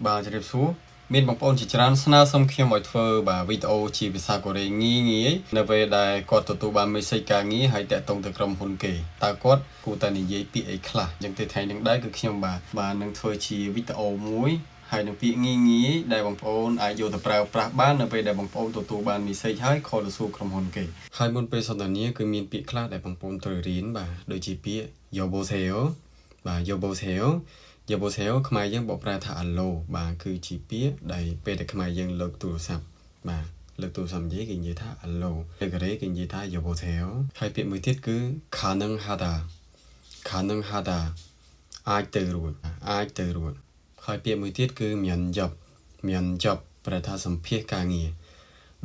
បាទជម្រាបសួរមានបងប្អូនជាច្រើនស្នើសុំខ្ញុំឲ្យធ្វើបាទវីដេអូជាភាសាកូរ៉េងាយនៅពេលដែលគាត់ទទួលបានមេសេចការងារហើយតាក់ទងទៅក្រុមហ៊ុនគេតើគាត់គួរតែនិយាយពាក្យអីខ្លះអញ្ចឹងទៅថ្ងៃនេះដែរគឺខ្ញុំបាទនឹងធ្វើជាវីដេអូមួយហើយនឹងពាក្យងាយដែលបងប្អូនអាចយកទៅប្រើប្រាស់បាននៅពេលដែលបងប្អូនទទួលបានមេសេចហើយខលទៅសួរក្រុមហ៊ុនគេហើយមុនពេលសន្ទនាគឺមានពាក្យខ្លះដែលបងប្អូនត្រូវរៀនបាទដូចជាពាក្យ Yoboseo បាទ Yoboseo ខ្មែរយើងបកប្រែថាអាឡូបាទគឺជាពាក្យដែលពេលតែខ្មែរយើងលើកទូរស័ព្ទបាទលើកទូរស័ព្ទនិយាយគេនិយាយថាអាឡូពេលកូរ៉េគេនិយាយថា Yoboseo ហើយពាក្យមួយទៀតគឺ 가능하다 អាចទៅរួចហើយពាក្យមួយទៀតគឺ 면접 ប្រែថាសម្ភាសន៍ការងារ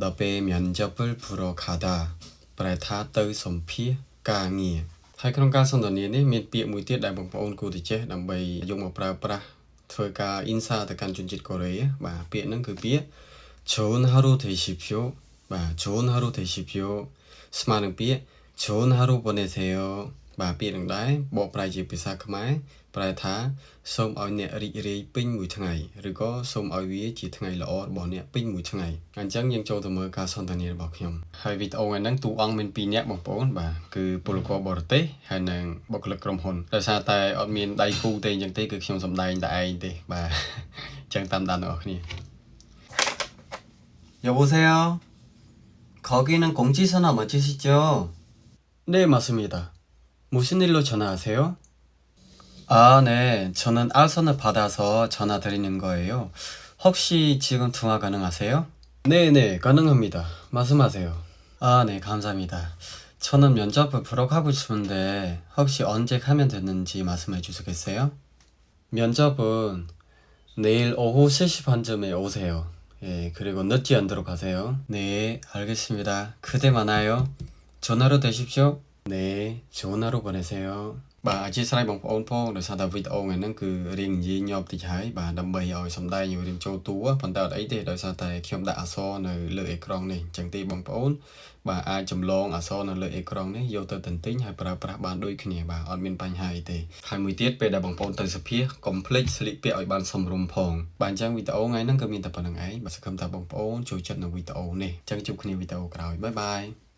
ដល់ពេល 면접을 보러 가다 ប្រែថាទៅសម្ភាសន៍ការងារហើយក្នុងការសន្ទនានេះមានពាក្យមួយទៀតដែលបងប្អូនគួរតែចេះដើម្បីយកមកប្រើប្រាស់ធ្វើការ 인사 ទៅកាន់ជនជាតិកូរ៉េបាទពាក្យហ្នឹងគឺពាក្យ 좋은 하루 되십시오 បាទ 좋은 하루 되십시오 ស្មើនឹងពាក្យ 좋은 하루 보내세요 បាទពាក្យនឹងដែរបកប្រែជាភាសាខ្មែរប្រែថាសូមឲ្យអ្នករីករាយពេញមួយថ្ងៃឬក៏សូមឲ្យវាជាថ្ងៃល្អរបស់អ្នកពេញមួយថ្ងៃអញ្ចឹងយើងចូលទៅមើលការសន្ទនារបស់ខ្ញុំហើយវីដេអូហ្នឹងតួអង្គមាន2នាក់បងប្អូនបាទគឺពលករបរទេសហើយនិងបុគ្គលិកក្រុមហ៊ុនដោយសារតែអត់មានដៃគូទេអញ្ចឹងទេគឺខ្ញុំសម្ដែងតែឯងទេបាទអញ្ចឹងតាមដានអ្នកគ្នា 여보세요 거기는 공지선화 맞으시죠? 네 맞습니다 무슨 일로 전화하세요? 아, 네. 저는 알선을 받아서 전화 드리는 거예요. 혹시 지금 통화 가능하세요? 네네, 가능합니다. 말씀하세요. 아, 네, 감사합니다. 저는 면접을 보러 가고 싶은데 혹시 언제 가면 되는지 말씀해 주시겠어요? 면접은 내일 오후 3시 반쯤에 오세요. 예, 그리고 늦지 않도록 하세요. 네, 알겠습니다. 그대 많아요. 좋은 하루 되십시오. 네, 좋은 하루 보내세요. បាទអធិស្ឋានបងប្អូនផងដោយសារតែវីដេអូថ្ងៃហ្នឹងគឺរៀងនិយាយញាប់តិចហើយបាទដើម្បីឲ្យសំដែងរៀងចូលតួប៉ុន្តែអត់អីទេដោយសារតែខ្ញុំដាក់អក្សរនៅលើអេក្រង់នេះអញ្ចឹងទេបងប្អូនបាទអាចចម្លងអក្សរនៅលើអេក្រង់នេះយកទៅទន្ទិញហើយប្រើប្រាស់បានដូចគ្នាបាទអត់មានបញ្ហាអីទេហើយមួយទៀតពេលដែលបងប្អូនទៅសភាកុំភ្លេចស្លៀកពាក់ឲ្យបានសមរម្យផងបាទអញ្ចឹងវីដេអូថ្ងៃហ្នឹងគឺមានតែប៉ុណ្្នឹងឯងបាទសង្ឃឹមថាបងប្អូនចូលចិត្តនៅវីដេអូនេះអញ្ចឹងជួបគ្នាវីដេអូក្រោយបាយបាយ